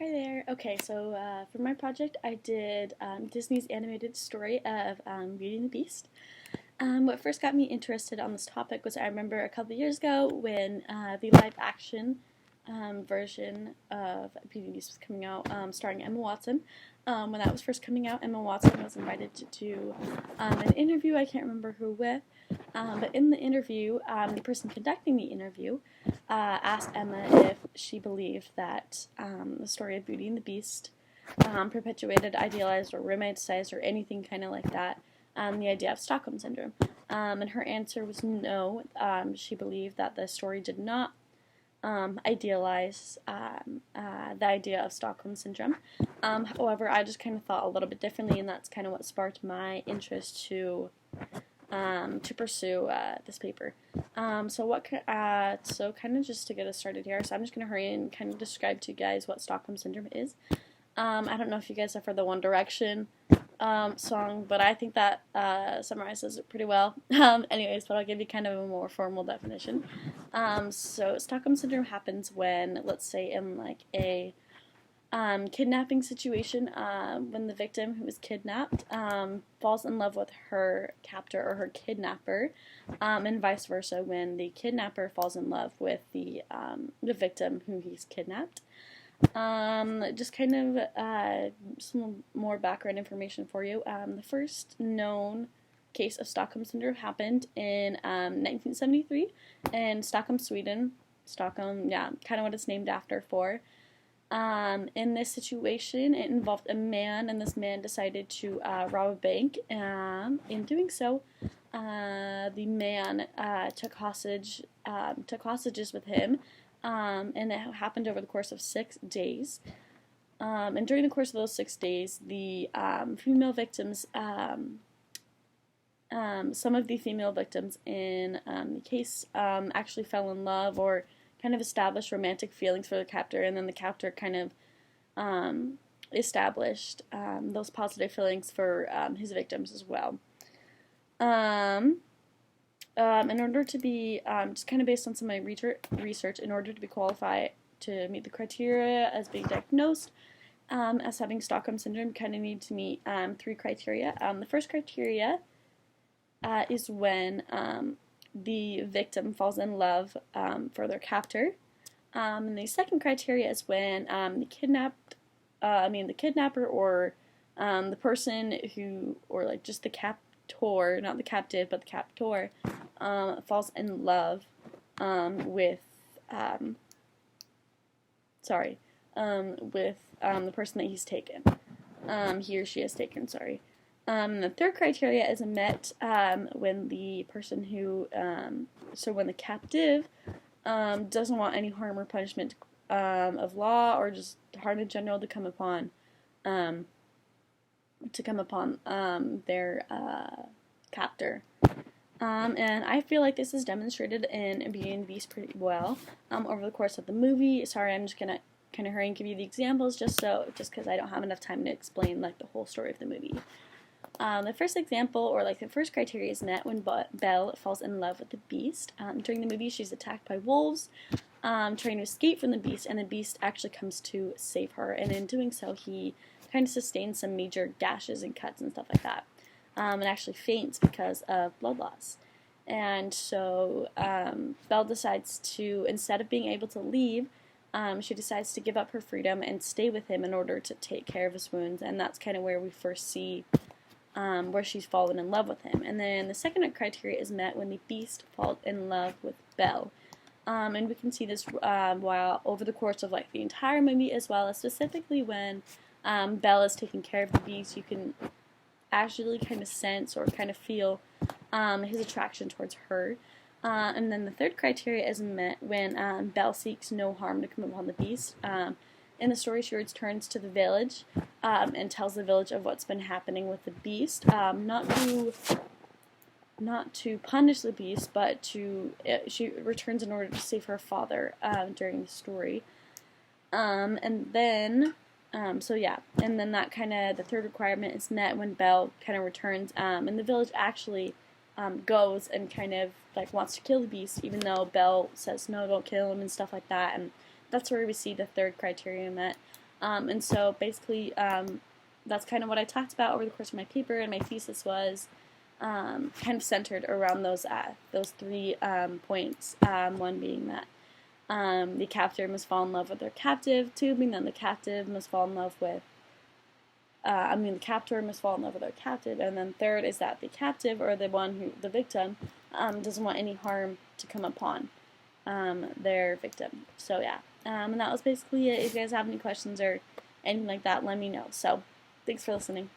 Hi there. Okay, so for my project, I did Disney's animated story of Beauty and the Beast. What first got me interested on this topic was I remember a couple years ago when the live action version of Beauty and the Beast was coming out, starring Emma Watson. When that was first coming out, Emma Watson was invited to do an interview. I can't remember who with, but in the interview, the person conducting the interview asked Emma if she believed that the story of Beauty and the Beast perpetuated, idealized, or romanticized, or anything kind of like that, the idea of Stockholm Syndrome. And her answer was no. She believed that the story did not idealize the idea of Stockholm Syndrome. However, I just kind of thought a little bit differently, and that's kind of what sparked my interest to pursue this paper. So kind of just to get us started here, so I'm just going to hurry and kind of describe to you guys what Stockholm Syndrome is. I don't know if you guys have heard the One Direction song, but I think that summarizes it pretty well. Anyways, but I'll give you kind of a more formal definition. So Stockholm Syndrome happens when, let's say, in like a kidnapping situation, when the victim who was kidnapped falls in love with her captor or her kidnapper, and vice versa when the kidnapper falls in love with the victim who he's kidnapped. Just kind of some more background information for you. The first known case of Stockholm Syndrome happened in 1973 in Stockholm, Sweden. Stockholm, yeah, kind of what it's named after for. In this situation, it involved a man, and this man decided to rob a bank. In doing so, the man took hostages with him, and it happened over the course of 6 days. And during the course of those 6 days, the female victims, some of the female victims in the case actually fell in love or kind of established romantic feelings for the captor, and then the captor kind of established those positive feelings for his victims as well. In order to be, just kind of based on some of my research, in order to be qualified to meet the criteria as being diagnosed as having Stockholm Syndrome, you kind of need to meet 3 criteria. The first criteria is when the victim falls in love for their captor. And the second criteria is when the kidnapper or the person who, or like just the captor, not the captive, but the captor, falls in love with the person that he's taken. He or she has taken, sorry. The third criteria is met when the person who, when the captive doesn't want any harm or punishment of law or just harm in general to come upon their captor. And I feel like this is demonstrated in Beauty and the Beast pretty well over the course of the movie. Sorry, I'm just gonna kind of hurry and give you the examples just because I don't have enough time to explain like the whole story of the movie. The first example, or like the first criteria, is met when Belle falls in love with the Beast. During the movie, she's attacked by wolves, trying to escape from the Beast, and the Beast actually comes to save her. And in doing so, he kind of sustains some major gashes and cuts and stuff like that, and actually faints because of blood loss. And so Belle decides to, instead of being able to leave, she decides to give up her freedom and stay with him in order to take care of his wounds. And that's kind of where we first see where she's fallen in love with him. And then the second criteria is met when the Beast falls in love with Belle. And we can see this while over the course of like the entire movie, as well as specifically when Belle is taking care of the Beast. You can actually kind of sense or kind of feel his attraction towards her. And then the third criteria is met when Belle seeks no harm to come upon the Beast. In the story, she returns to the village and tells the village of what's been happening with the Beast. Not to punish the Beast, but she returns in order to save her father during the story. And then that kind of, the third requirement is met when Belle kind of returns, and the village actually goes and kind of like wants to kill the Beast, even though Belle says no, don't kill him and stuff like that. And that's where we see the third criteria met. And so basically, that's kind of what I talked about over the course of my paper, and my thesis was kind of centered around those 3 points. One being that the captor must fall in love with their captive. 2 being that the captive must fall in love with the captor must fall in love with their captive, and then 3rd is that the captive, or the victim, doesn't want any harm to come upon their victim. So yeah, and that was basically it. If you guys have any questions or anything like that, let me know. So thanks for listening.